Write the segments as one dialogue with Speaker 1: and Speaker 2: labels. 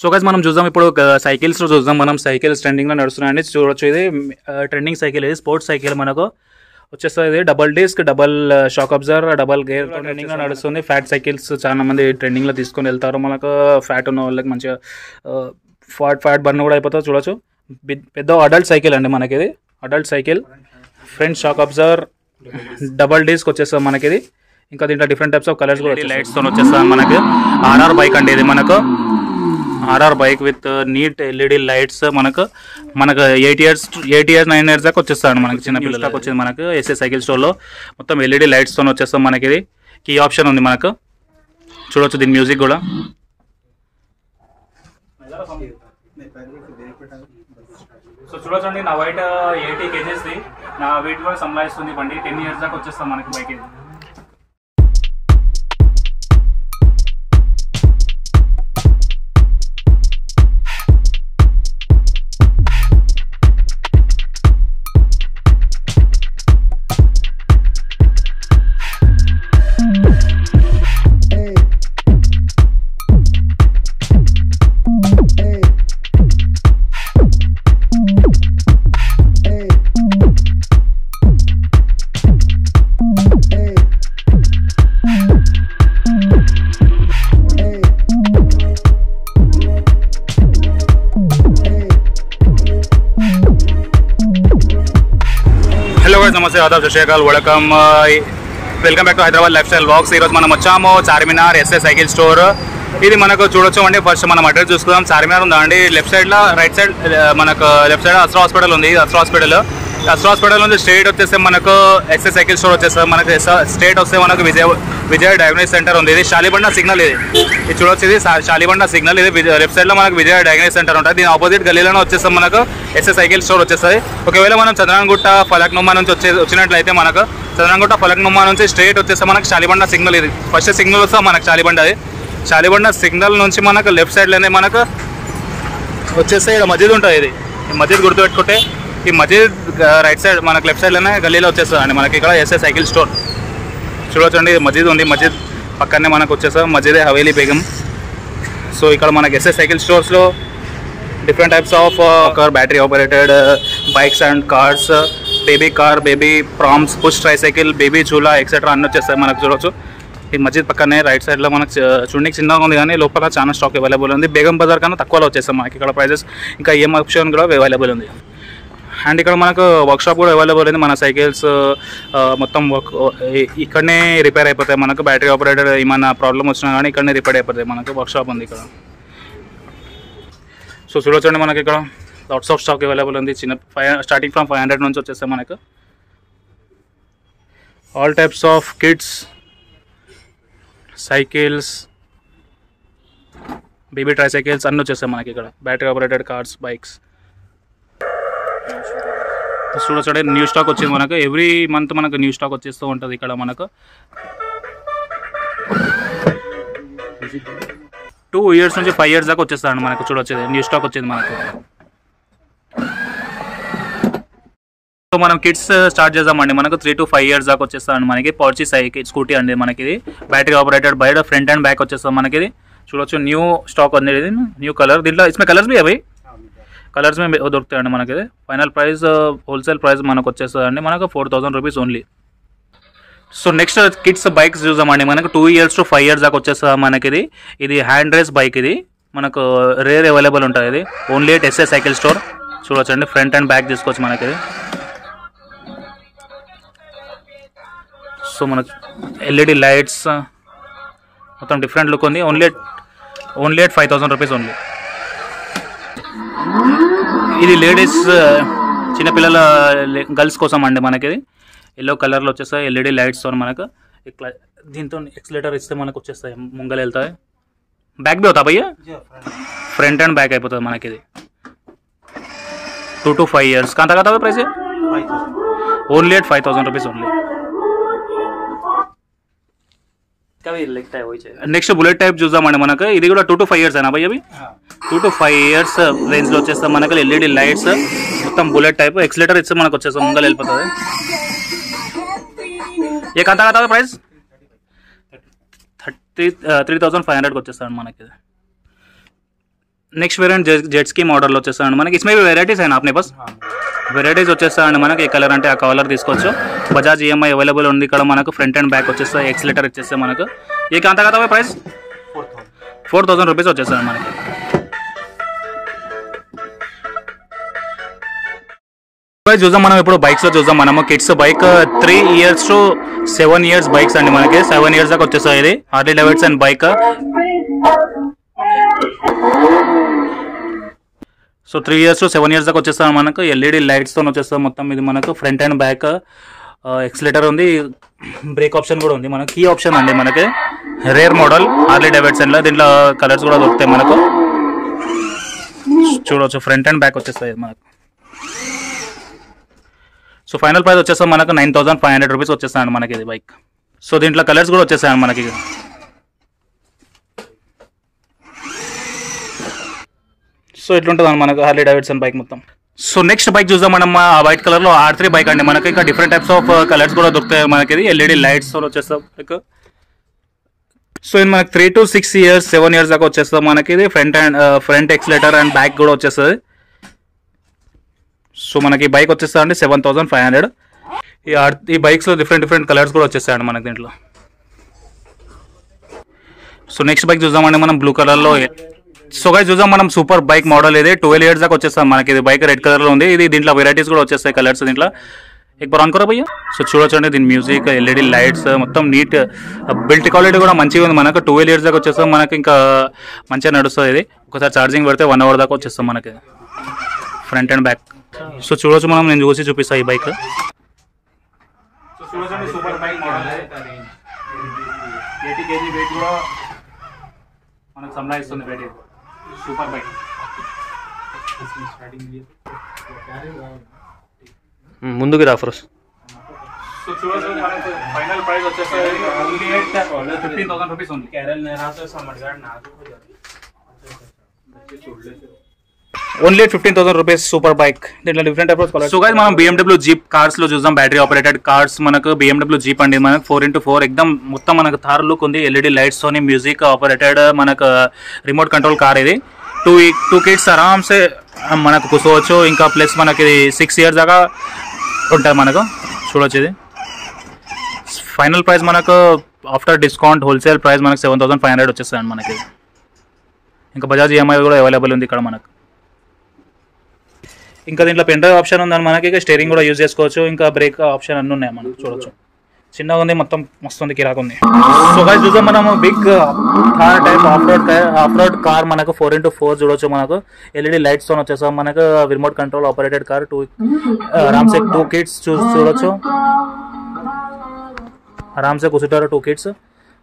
Speaker 1: So guys మనం చూద్దాం ఇప్పుడు సైకిల్స్లో చూద్దాం. మనం సైకిల్స్ ట్రెండింగ్లో నడుస్తున్నాయండి. చూడొచ్చు ఇది ట్రెండింగ్ సైకిల్, ఇది స్పోర్ట్స్ సైకిల్ మనకు వచ్చేస్తుంది. ఇది double disc, double shock absorber, double gear ట్రెండింగ్లో నడుస్తుంది. ఫ్యాట్ సైకిల్స్ చాలా మంది ట్రెండింగ్లో తీసుకొని వెళ్తారు. మనకు ఫ్యాట్ ఉన్న వాళ్ళకి మంచిగా ఫ్యాట్ బర్న్ కూడా అయిపోతుంది. చూడొచ్చు పెద్ద అడల్ట్ సైకిల్ అండి మనకి ఇది. Adult cycle, front shock absorber, double disc వచ్చేస్తుంది మనకి ఇది. ఇంకా దీంట్లో డిఫరెంట్ టైప్స్ ఆఫ్ కలర్స్ కూడా లైట్స్తో వచ్చేస్తుంది మనకి. ఆర్ఆర్ బైక్ అండి ఇది మనకు. RR bike with neat LED lights మనకు 8 years 9 years దాకా వచ్చేస్తాడు మనకి. చిన్న పిల్లలకు వచ్చింది మనకు ఎస్ఏ సైకిల్ స్టోర్లో. మొత్తం ఎల్ఈడి లైట్స్తో వచ్చేస్తాం మనకి. ఇది కీ ఆప్షన్ ఉంది మనకు. చూడొచ్చు దీని మ్యూజిక్ కూడా. సో చూడొచ్చండి నా వెయిట్ 80 kgs. నా వెయిట్ కూడా సంభాయిస్తుంది బండి. 10 years దాకా వచ్చేస్తాం మనకి బైక్ ఇది. నమస్తే, ఆదాబ్, Shashikal, welcome back to Hyderabad lifestyle vlogs. ఈరోజు మనం వచ్చాము చార్మినార్ ఎస్ఏ సైకిల్ స్టోర్. ఇది మనకు చూడొచ్చు అండి. ఫస్ట్ మనం అడ్రస్ చూసుకుందాం. చార్మినార్ ఉందా అండి, లెఫ్ట్ సైడ్లో, రైట్ సైడ్ మనకు లెఫ్ట్ సైడ్ అస్ట్రా హాస్పిటల్ ఉంది. అస్ట్రా హాస్పిటల్ నుంచి స్ట్రేట్ వచ్చేస్తే మనకు ఎస్ఏ సైకిల్ స్టోర్ వచ్చేస్తుంది. మనకు స్ట్రేట్ వస్తే మనకు విజయ డయాగ్నోస్ సెంటర్ ఉంది. ఇది షాలిబండ సిగ్నల్. ఇది చూడొచ్చు, ఇది షాలిబండ సిగ్నల్. ఇది లెఫ్ట్ సైడ్లో మనకు విజయ డయాగ్నోస్ సెంటర్ ఉంటుంది. దీని ఆపోజిట్ గల్లీలోనే వచ్చేస్తాం మనకు ఎస్ఏ సైకిల్ స్టోర్ వచ్చేస్తుంది. ఒకవేళ మనం చంద్రనగుట్ట ఫలక్నుమా నుంచి వచ్చినట్లయితే మనకు చంద్రనగుట్ట ఫలక్నుమా నుంచి స్ట్రేట్ వచ్చేస్తే మనకు షాలిబండ సిగ్నల్. ఇది ఫస్ట్ సిగ్నల్ వస్తే మనకు షాలిబండ సిగ్నల్ నుంచి మనకు లెఫ్ట్ సైడ్లోనే మనకు వచ్చేస్తే ఇక్కడ మస్జిద్ ఉంటుంది. ఇది మస్జిద్ గుర్తుపెట్టుకుంటే ఈ మస్జిద్ రైట్ సైడ్ మనకు లెఫ్ట్ సైడ్లోనే గల్లీలో వచ్చేస్తుంది అండి మనకి. ఇక్కడ ఎస్ఏ సైకిల్ స్టోర్ చూడొచ్చండి. మస్జిద్ ఉంది, మస్జిద్ పక్కనే మనకు వచ్చేస్తుంది మస్జిద్ హవేలీ బేగం. సో ఇక్కడ మనకి ఎస్ఏ సైకిల్ స్టోర్స్లో different types of battery operated bikes and cars, baby car, baby prams, push tricycle, baby చూలా ఎక్సెట్రా అన్నీ వచ్చేస్తాయి మనకు. చూడొచ్చు ఈ మస్జిద్ పక్కనే రైట్ సైడ్లో మనకు చూడడానికి చిన్నగా ఉంది కానీ లోపల చాలా స్టాక్ అవైలబుల్ ఉంది. బేగం బజార్ కన్నా తక్కువలో వచ్చేస్తాం మనకి ఇక్కడ ప్రైజెస్. ఇంకా ఈఎంఐ ఆప్షన్ కూడా అవైలబుల్ ఉంది. అండ్ ఇక్కడ మనకు వర్క్షాప్ కూడా అవైలబుల్ ఉంది. మన సైకిల్స్ మొత్తం ఇక్కడనే రిపేర్ అయిపోతాయి మనకు. బ్యాటరీ ఆపరేటర్ ఏమైనా ప్రాబ్లమ్ వచ్చినా కానీ ఇక్కడనే రిపేర్ అయిపోతాయి మనకు. వర్క్షాప్ ఉంది ఇక్కడ. సో చూడొచ్చండి మనకి ఇక్కడ లాట్స్ ఆఫ్ స్టాక్ అవైలబుల్ ఉంది. స్టార్టింగ్ ఫ్రమ్ 500 నుంచి వచ్చేస్తాయి మనకు. All types of kids cycles, baby try cycles అన్నీ వచ్చేస్తాయి మనకి ఇక్కడ. బ్యాటరీ ఆపరేటెడ్ కార్స్, బైక్స్ చూడొచ్చండి. న్యూ స్టాక్ వచ్చింది మనకు. ఎవ్రీ మంత్ మనకు న్యూ స్టాక్ వచ్చేస్తూ ఉంటుంది ఇక్కడ మనకు. 2 years నుంచి 5 years దాకా వచ్చేస్తారండి మనకు. చూడొచ్చేది న్యూ స్టాక్ వచ్చింది మనకు. సో మనం కిడ్స్ స్టార్ట్ చేద్దామండి. మనకు 3 to 5 years దాకా వచ్చేస్తారండి మనకి. పౌర్చి సైకిల్ స్కూటీ అండి మనకి. ఇది battery operated bike, front and back వచ్చేస్తాం మనకి. ఇది చూడొచ్చు న్యూ స్టాక్ ఉంది. ఇది న్యూ కలర్. దీంట్లో इसमें కలర్స్ भी है కలర్స్ में దొరుకుతాయండి మనకి. ఇది ఫైనల్ ప్రైస్, హోల్సేల్ ప్రైస్ మనకు వచ్చేస్తుందండి మనకు 4000 rupees only. So next kids bikes చూద్దామండి. మనకు 2 years to 5 years దాకా వచ్చేస్తుంది మనకి. ఇది హ్యాండ్ రేస్ బైక్. ఇది మనకు రేర్ అవైలబుల్ ఉంటుంది. ఇది only at SA cycle store. చూడొచ్చండి ఫ్రంట్ అండ్ బ్యాక్ తీసుకోవచ్చు మనకి. ఇది సో మనకు ఎల్ఈడి లైట్స్ మొత్తం డిఫరెంట్ లుక్ ఉంది. Only at 5000 rupees only. ఇది లేడీస్ చిన్నపిల్లల గర్ల్స్ కోసం అండి మనకి. ఇది ఎల్లో కలర్లో వచ్చేస్తాయి ఎల్ఈడి లైట్స్తో మనకు. దీంతో ఎక్సలేటర్ ఇస్తే మనకు వచ్చేస్తాయి, ముంగలు వెళ్తాయి. బ్యాక్ भी होता भैया, फ्रंट एंड बैक అయిపోతుంది మనకి. ఇది 2 to 5 years कहाँ तक आता है price? Only at 5000 rupees only. Next bullet type చూద్దామండి మనకు. ఇది కూడా 2 to 5 years అయినా భయ్య. అవి 2 to 5 years రేంజ్లో వచ్చేస్తాం మనకు. ఎల్ఈడి లైట్స్ మొత్తం బుల్లెట్ టైప్. ఎక్సలేటర్ ఇస్తే మనకు వచ్చేస్తాం, ముంగలు వెళ్ళిపోతుంది. ఏ కంత కదా ప్రైస్? 3500కి వచ్చేస్తాడు మనకి. Next variant jet ski model వచ్చేసాయండి మనకి इसमें भी वेराइटीज है ना अपने पास వెరైటీస్ వచ్చేస్తాయండి మనకి ఏ కలర్ అంటే ఆ కలర్ తీసుకోవచ్చు బజాజ్ ఈఎంఐ అవైలబుల్ ఉంది ఇక్కడ మనకు ఫ్రంట్ అండ్ బ్యాక్ వచ్చేస్తాయి ఎక్సిలేటర్ వచ్చేస్తే మనకు ये ఎంత కదా ప్రైస్ 4000 రూపీస్ వచ్చేస్తాయండి మనకి చూద్దాం మనం ఇప్పుడు బైక్స్ లో చూద్దాం మనము kids bike 3 years to 7 years bikes అండి మనకి 7 years దాకా వచ్చేస్తాయి ఇది Harley Davidson bike so 3 years to 7 years దాకా వచ్చేస్తాం మనకు ఎల్ఈడి లైట్స్తో వచ్చేస్తాం మొత్తం ఇది మనకు ఫ్రంట్ అండ్ బ్యాక్ ఎక్సిలేటర్ ఉంది బ్రేక్ ఆప్షన్ కూడా ఉంది మనకి కీ ఆప్షన్ అండి మనకి రేర్ మోడల్ హార్లీ డేవిడ్సన్లో దీంట్లో కలర్స్ కూడా దొరుకుతాయి మనకు చూడవచ్చు ఫ్రంట్ అండ్ బ్యాక్ వచ్చేస్తాయి మనకు సో ఫైనల్ ప్రైస్ వచ్చేస్తాం మనకు 9500 రూపీస్ వచ్చేస్తాయండి మనకి ఇది బైక్ సో దీంట్లో కలర్స్ కూడా వచ్చేస్తాయండి మనకి సో ఇట్లుంటుంది మనకు హార్లీ డేవిడ్సన్ బైక్ మొత్తం సో నెక్స్ట్ బైక్ చూద్దాం మనం ఆ వైట్ కలర్లో R3 బైక్ అండి మనకి ఇంకా డిఫరెంట్ టైప్స్ ఆఫ్ కలర్స్ కూడా దొరుకుతాయి మనకి ఇది ఎల్ఈడి లైట్స్తో వచ్చేస్తాం బైక్ సో ఇది మనకి 3 to 6 years 7 years దాకా వచ్చేస్తాం మనకి ఇది ఫ్రంట్ ఎక్సిలేటర్ అండ్ బ్యాక్ కూడా వచ్చేస్తుంది సో మనకి బైక్ వచ్చేస్తాయండి 7500 ఈ బైక్స్లో డిఫరెంట్ కలర్స్ కూడా వచ్చేస్తాయండి మనకి దీంట్లో సో నెక్స్ట్ బైక్ చూద్దామండి మనం బ్లూ కలర్లో సో గైస్ చూద్దాం మనం సూపర్ బైక్ మోడల్ ఇది 12 years దాకా వచ్చేస్తాం మనకి ఇది బైక్ రెడ్ కలర్లో ఉంది ఇది దీంట్లో వెరైటీస్ కూడా వచ్చేస్తాయి కలర్స్ దీంట్లో एक बार ऑन करो भैया సో చూడొచ్చండి దీని మ్యూజిక్ ఎల్ఈడి లైట్స్ మొత్తం నీట్ బిల్ట్ క్వాలిటీ కూడా మంచిగా ఉంది మనకు 12 years దాకా వచ్చేస్తాం మనకి ఇంకా మంచిగా నడుస్తుంది ఇది ఒకసారి ఛార్జింగ్ పెడితే 1 hour దాకా వచ్చేస్తాం మనకి ఫ్రంట్ అండ్ బ్యాక్ సో చూడొచ్చు మనం నేను చూసి చూపిస్తాను ఈ బైక్ సో చూడొచ్చండి super bike model 80 kg weight కూడా మనకు సంభాయిస్తుంది వెయిట్ సూపర్ బైక్ ముందుకు రా ఫస్ట్ సో చూడొచ్చు మనకు ఫైనల్ ప్రైస్ వచ్చేసరికి ఓన్లీ 15000 రూపీస్ ఉంది కేరళ నేరాతో సమర్గాడ్ నాకు ఓన్లీ 15000 రూపీస్ సూపర్ బైక్ దీంట్లో different type of colours so guys మనం BMW జీప్ కార్స్ లో చూద్దాం బ్యాటరీ ఆపరేటెడ్ కార్స్ మనకు BMW జీప్ అండి మనకు 4x4 ఎక్దమ్ మొత్తం మనకు థార్ లుక్ ఉంది ఎల్ఈడి లైట్స్ తోని మ్యూజిక్ ఆపరేటెడ్ మనకు రిమోట్ కంట్రోల్ కార్ ఇది 2 kids ఆరామ్సే మనకు కూర్చోవచ్చు ఇంకా ప్లస్ మనకి 6 years దాకా ఉంటుంది మనకు చూడొచ్చు ఇది ఫైనల్ ప్రైస్ మనకు ఆఫ్టర్ డిస్కౌంట్ హోల్సేల్ ప్రైస్ మనకు 7500 వచ్చేస్తాయండి మనకి ఇంకా బజాజ్ ఈఎంఐ కూడా అవైలబుల్ ఉంది ఇక్కడ మనకు ఇంకా దీంట్లో పెన్ డ్రైవ్ ఆప్షన్ ఉందని మనకి ఇక స్టీరింగ్ కూడా యూజ్ చేసుకోవచ్చు ఇంకా బ్రేక్ ఆప్షన్ అన్నీ ఉన్నాయి మనకు చూడొచ్చు చిన్నగా ఉంది మొత్తం మస్తు ఉంది కిరాక్ ఉంది సో గైస్ చూద్దాం మనము big Thar type off road car మనకు 4x4 చూడొచ్చు మనకు ఎల్ఈడి లైట్స్ తో వచ్చేసాం మనకు రిమోట్ కంట్రోల్ ఆపరేటెడ్ కార్ ఆరామ్సే 2 kids చూడొచ్చు ఆరామ్సే కూర్చుంటారు 2 kids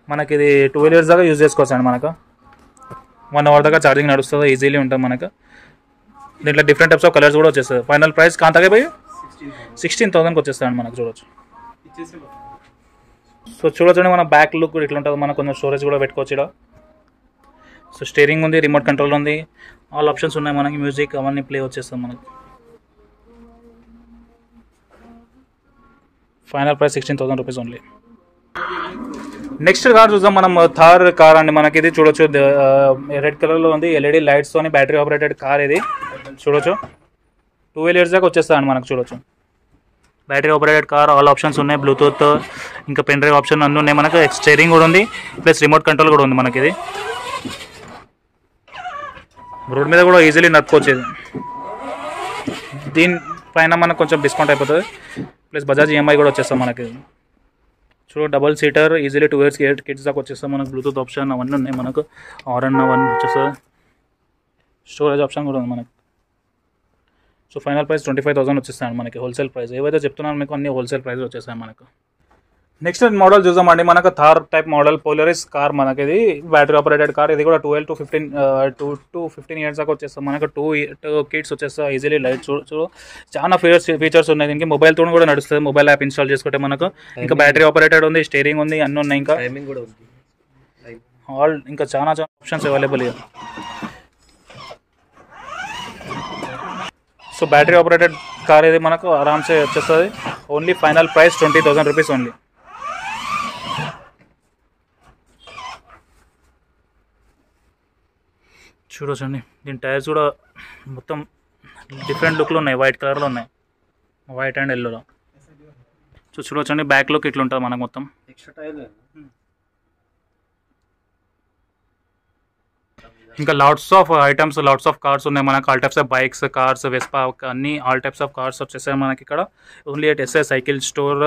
Speaker 1: మనకి ఇది 12 years దాకా యూజ్ చేసుకోవచ్చు అండి మనకు 1 hour దాకా ఛార్జింగ్ నడుస్తుంది ఈజీలీ ఉంటుంది మనకు దీంట్లో డిఫరెంట్ టైప్స్ ఆఫ్ కలర్స్ కూడా వచ్చేస్తుంది ఫైనల్ ప్రైస్ కాంతాగా పోయి 16000కి వచ్చేస్తాయండి మనకు చూడొచ్చు సో చూడొచ్చండి మన బ్యాక్ లుక్ ఇట్లా ఉంటుంది మనకు కొంచెం స్టోరేజ్ కూడా పెట్టుకోవచ్చు ఇక్కడ సో స్టీరింగ్ ఉంది రిమోట్ కంట్రోల్ ఉంది ఆల్ ఆప్షన్స్ ఉన్నాయి మనకి మ్యూజిక్ అవన్నీ ప్లే వచ్చేస్తాం మనకి final price 16000 rupees only next car చూద్దాం మనం థార్ కార్ అండి మనకి ఇది చూడొచ్చు రెడ్ కలర్లో ఉంది ఎల్ఈడి లైట్స్ తోని బ్యాటరీ ఆపరేటెడ్ కార్ ఇది చూడొచ్చు 12 years దాకా వచ్చేస్తాయండి మనకు చూడొచ్చు battery operated car all options ఉన్నాయి బ్లూటూత్ ఇంకా పెన్ డ్రైవ్ ఆప్షన్ అన్నీ ఉన్నాయి మనకు స్టీరింగ్ కూడా ఉంది ప్లస్ రిమోట్ కంట్రోల్ కూడా ఉంది మనకి ఇది రోడ్ మీద కూడా ఈజీలీ నడుపుకోవచ్చు ఇది దీనిపైన మనకు కొంచెం డిస్కౌంట్ అయిపోతుంది ప్లస్ బజాజ్ ఈఎంఐ కూడా వచ్చేస్తాం మనకి చూడ double seater easily 2 years 8 kids దాకా వచ్చేస్తాం మనకు బ్లూటూత్ ఆప్షన్ అవన్నీ ఉన్నాయి మనకు ఆర్ఎన్ అవన్నీ వచ్చేస్తుంది స్టోరేజ్ ఆప్షన్ కూడా ఉంది మనకు సో ఫైనల్ ప్రైస్ 25000 వచ్చేస్తాయండి మనకి హోల్సేల్ ప్రైస్ ఏవైతే చెప్తున్నాను మీకు అన్ని హోల్సేల్ ప్రైస్ వచ్చేస్తాయి మనకు నెక్స్ట్ మోడల్ చూద్దామండి మనకు Thar type model Polaris car మనకి ఇది బ్యాటరీ ఆపరేటెడ్ కార్ ఇది కూడా 12 to 15 years దాకా వచ్చేస్తాం మనకు 2 kids వచ్చేస్తాయి ఈజీలీ లైట్ చూడు చాలా ఫీచర్స్ ఉన్నాయి దీనికి మొబైల్ తో కూడా నడుస్తుంది మొబైల్ యాప్ ఇన్స్టాల్ చేసుకుంటే మనకు ఇంకా బ్యాటరీ ఆపరేటెడ్ ఉంది స్టీరింగ్ ఉంది అన్నీ ఉన్నాయి ఇంకా టైమింగ్ కూడా ఉంది ఆల్ ఇంకా చాలా ఆప్షన్స్ అవైలబుల్ ఇక సో బ్యాటరీ ఆపరేటెడ్ కార్ ఇది మనకు ఆరామ్సే వచ్చేస్తుంది only final price 20000 rupees only చూడొచ్చండి దీని టైర్స్ కూడా మొత్తం డిఫరెంట్ లుక్లో ఉన్నాయి, వైట్ కలర్లో ఉన్నాయి, వైట్ అండ్ ఎల్లోలో. చూడొచ్చండి బ్యాక్లోకి ఇట్లా ఉంటుంది మనకు మొత్తం.
Speaker 2: ఎక్స్ట్రా టైర్
Speaker 1: ఇంకా lots of items, lots of cars ఉన్నాయి మనకు. All types of bikes, cars, Vespa అన్ని ఆల్ టైప్స్ ఆఫ్ కార్స్ వచ్చేసాయి మనకి ఇక్కడ only at S S cycle store.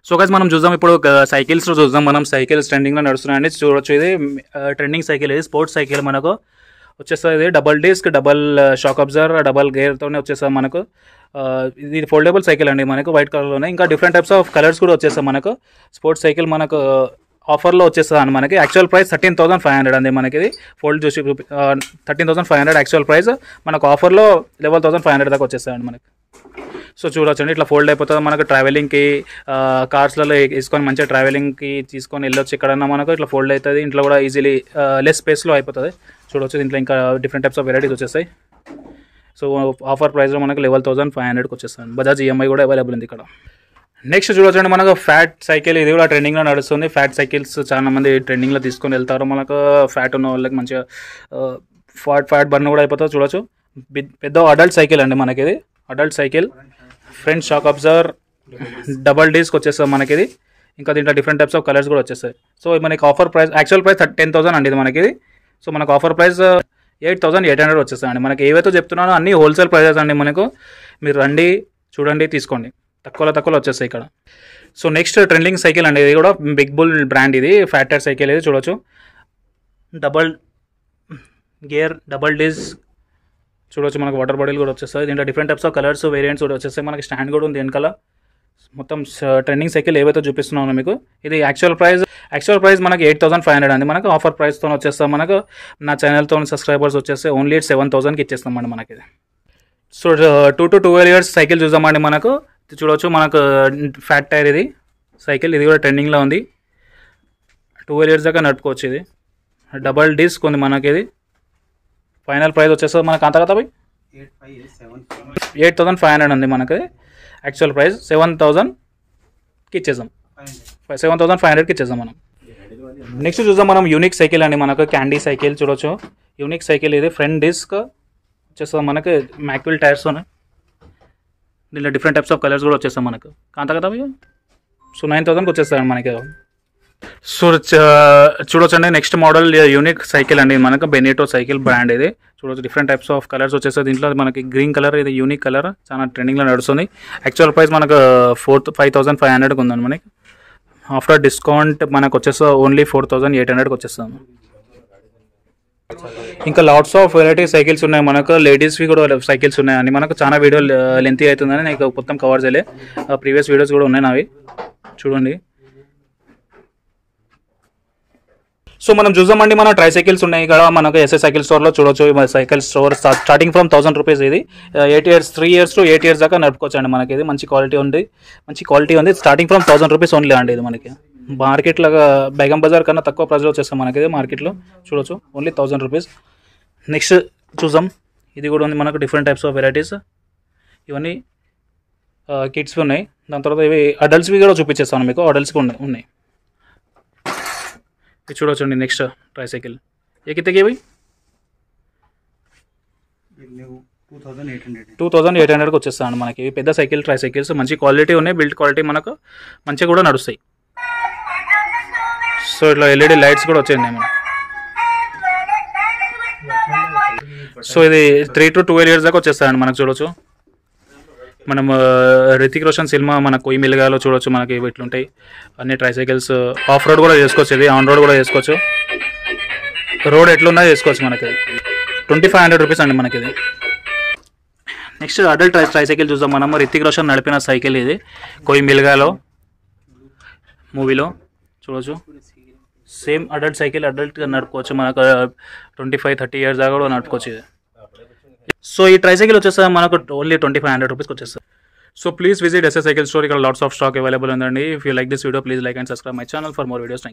Speaker 1: So guys మనం చూద్దాం ఇప్పుడు సైకిల్స్లో చూద్దాం. మనం సైకిల్స్ ట్రెండింగ్లో నడుస్తున్నాయండి. చూడొచ్చు ఇది ట్రెండింగ్ సైకిల్, ఇది స్పోర్ట్స్ సైకిల్ మనకు వచ్చేస్తుంది. ఇది double disc, double shock absorber, double గేర్తోనే వచ్చేస్తుంది మనకు. ఇది ఫోల్డబుల్ సైకిల్ అండి మనకు, వైట్ కలర్లోనే. ఇంకా డిఫరెంట్ టైప్స్ ఆఫ్ కలర్స్ కూడా వచ్చేస్తాయి మనకు. స్పోర్ట్స్ సైకిల్ మనకు ఆఫర్లో వచ్చేస్తుంది అండి మనకి. యాక్చువల్ ప్రైస్ 13,500 అండి మనకి. ఇది ఫోల్డ్ చూసి 13,500 యాక్చువల్ ప్రైస్, మనకు ఆఫర్లో 11,500 దాకా వచ్చేస్తాయండి మనకి. సో చూడొచ్చండి ఇట్లా ఫోల్డ్ అయిపోతుంది మనకు. ట్రావెలింగ్కి కార్స్లలో వేసుకొని మంచిగా ట్రావెలింగ్కి తీసుకొని వెళ్ళొచ్చు ఎక్కడన్నా మనకు. ఇట్లా ఫోల్డ్ అవుతుంది, ఇంట్లో కూడా ఈజీలీ లెస్ స్పేస్లో అయిపోతుంది. చూడవచ్చు దీంట్లో ఇంకా డిఫరెంట్ టైప్స్ ఆఫ్ వెరైటీస్ వచ్చేస్తాయి. సో ఆఫర్ ప్రైస్లో మనకు 11,500కి వచ్చేస్తాను. బజాజ్ ఈఎంఐ కూడా అవైలబుల్ ఉంది ఇక్కడ. నెక్స్ట్ చూడొచ్చండి మనకు ఫ్యాట్ సైకిల్, ఇది కూడా ట్రెండింగ్లో నడుస్తుంది. ఫ్యాట్ సైకిల్స్ చాలా మంది ట్రెండింగ్లో తీసుకొని వెళ్తారు మనకు. ఫ్యాట్ ఉన్న వాళ్ళకి మంచిగా ఫ్యాట్ బర్న్ కూడా అయిపోతుంది. చూడొచ్చు పెద్ద అడల్ట్ సైకిల్ అండి మనకి. ఇది adult cycle, front shock absorber, double disc వచ్చేస్తుంది మనకి ఇది. ఇంకా దీంట్లో డిఫరెంట్ టైప్స్ ఆఫ్ కలర్స్ కూడా వచ్చేస్తాయి. సో మనకి ఆఫర్ ప్రైస్, యాక్చువల్ ప్రైస్ 10,000 అండి ఇది మనకి. సో మనకు ఆఫర్ ప్రైస్ 8,800 వచ్చేస్తాయండి మనకి. ఏవైతే చెప్తున్నానో అన్ని హోల్సేల్ ప్రైజెస్ అండి మనకు. మీరు రండి, చూడండి, తీసుకోండి, తక్కువలో వచ్చేస్తాయి ఇక్కడ. సో నెక్స్ట్ ట్రెండింగ్ సైకిల్ అండి, ఇది కూడా బిగ్ బుల్ బ్రాండ్. ఇది ఫ్యాట్ టైర్ సైకిల్, ఇది చూడొచ్చు. డబల్ గేర్, డబల్ డిస్క్ చూడొచ్చు మనకు. వాటర్ బాటిల్ కూడా వచ్చేస్తుంది. దీంట్లో different types of colours, variants కూడా వచ్చేస్తాయి మనకి. స్టాండ్ కూడా ఉంది వెనకాల. మొత్తం ట్రెండింగ్ సైకిల్ ఏవైతే చూపిస్తున్నాను మీకు. ఇది యాక్చువల్ ప్రైస్ మనకి 8,500 అండి మనకు. ఆఫర్ ప్రైస్తో వచ్చేస్తాం మనకు. నా ఛానల్తో సబ్స్క్రైబర్స్ వచ్చేస్తే ఓన్లీ 7,000కి ఇచ్చేస్తామండి మనకి. సో 2 to 12 years సైకిల్ చూద్దామండి మనకు. చూడవచ్చు మనకు ఫ్యాట్ టైర్ ఇది సైకిల్, ఇది కూడా ట్రెండింగ్లో ఉంది. 12 years దాకా నడుపుకోవచ్చు. ఇది డబల్ డిస్క్ ఉంది మనకి. ఇది ఫైనల్ ప్రైస్ వచ్చేస్తుంది మనకు అంత కదా 8,500 ఉంది మనకి. యాక్చువల్ ప్రైస్ 7,000కి ఇచ్చేద్దాం, 7,500కి ఇచ్చేద్దాం మనం. నెక్స్ట్ చూద్దాం మనం యూనిక్ సైకిల్ అండి మనకు. క్యాండీ సైకిల్ చూడొచ్చు. యూనిక్ సైకిల్ ఇది ఫ్రంట్ డిస్క్ వచ్చేస్తుంది మనకి. మ్యాక్విల్ టైర్స్ ఉన్నాయి. దీంట్లో డిఫరెంట్ టైప్స్ ఆఫ్ కలర్స్ కూడా వచ్చేస్తాయి మనకు. కాంత కదా. సో 9,000కి వచ్చేస్తాయి మనకి. సో చూడొచ్చండి నెక్స్ట్ మోడల్ యూనిక్ సైకిల్ అండి మనకు. బెనెటో సైకిల్ బ్రాండ్ ఇది. చూడొచ్చు డిఫరెంట్ టైప్స్ ఆఫ్ కలర్స్ వచ్చేస్తాయి దీంట్లో మనకి. గ్రీన్ కలర్, ఇది యూనిక్ కలర్, చాలా ట్రెండింగ్లో నడుస్తుంది. యాక్చువల్ ప్రైస్ మనకు 5,500కి ఉందండి మనకి. ఆఫ్టర్ డిస్కౌంట్ మనకు వచ్చేస్తుంది ఓన్లీ 4,800కి వచ్చేస్తాము. ఇంకా లాట్స్ ఆఫ్ వెరైటీ సైకిల్స్ ఉన్నాయి మనకు. లేడీస్వి కూడా సైకిల్స్ ఉన్నాయండి మనకు. చాలా వీడియో లెంతీ అవుతుందని నాకు మొత్తం కవర్ చేయలే. ప్రీవియస్ వీడియోస్ కూడా ఉన్నాయి నావి, చూడండి. సో మనం చూద్దామండి మన ట్రై సైకిల్స్ ఉన్నాయి ఇక్కడ మనకు ఎస్ఎస్ సైకిల్ స్టోర్లో. చూడొచ్చు cycle store starting from 1,000 rupees. ఇది 3 years to 8 years దాకా నడుపుకోవచ్చు అండి మనకి. ఇది మంచి క్వాలిటీ ఉంది. స్టార్టింగ్ ఫ్రమ్ 1,000 రూపీస్ ఓన్లీ అండి ఇది మనకి. మార్కెట్లో బేగం బజార్ కన్నా తక్కువ ప్రైస్లో వచ్చేస్తాం మనకి ఇది మార్కెట్లో. చూడొచ్చు ఓన్లీ 1,000 రూపీస్. నెక్స్ట్ చూద్దాం, ఇది కూడా ఉంది మనకు. డిఫరెంట్ టైప్స్ ఆఫ్ వెరైటీస్, ఇవన్నీ కిడ్స్వి ఉన్నాయి. దాని తర్వాత ఇవి అడల్ట్స్వి కూడా చూపించేస్తాను మీకు. అడల్ట్స్కి ఉన్నాయి. ఇది చూడొచ్చండి నెక్స్ట్ ట్రై సైకిల్. ఏ కిత్తకి ఇవి 2,800కి వచ్చేస్తాను మనకి. ఇవి పెద్ద సైకిల్, ట్రై సైకిల్స్ మంచి క్వాలిటీ ఉన్నాయి. బిల్డ్ క్వాలిటీ మనకు మంచిగా కూడా నడుస్తాయి. సో ఇట్లా ఎల్ఈడి లైట్స్ కూడా వచ్చాయండి మనం. సో ఇది 3 to 12 years దాకా వచ్చేస్తాయండి మనకు. చూడొచ్చు మనం రితిక్ రోషన్ సినిమా మన కొయ్యి మిల్గాలో చూడొచ్చు మనకి. ఇట్లుంటాయి అన్ని ట్రై సైకిల్స్. ఆఫ్ రోడ్ కూడా చేసుకోవచ్చు, ఇది ఆన్ రోడ్ కూడా చేసుకోవచ్చు. రోడ్ ఎట్లున్నా చేసుకోవచ్చు మనకి. 2,500 రూపీస్ అండి మనకి ఇది. నెక్స్ట్ అడల్ట్ ట్రై సైకిల్ చూద్దాం మనం. రితిక్ రోషన్ నడిపిన సైకిల్ ఇది, కొయ్యి మిల్గాలో మూవీలో. చూడొచ్చు సేమ్ అడల్ట్ సైకిల్, అడల్ట్గా నడుపుకోవచ్చు మనకు. 25-30 years దాకా కూడా నడుపుకోవచ్చు ఇది. సో ఈ ట్రై సైకిల్ వచ్చేస్తే మనకు ఓన్లీ 2,500 రూపీస్కి వచ్చేస్తుంది. So please visit S S cycle store. ఇక్కడ లాట్స్ ఆఫ్ స్టాక్ అవైలబుల్ ఉందండి. If you like this video please like and subscribe my channel for more videos.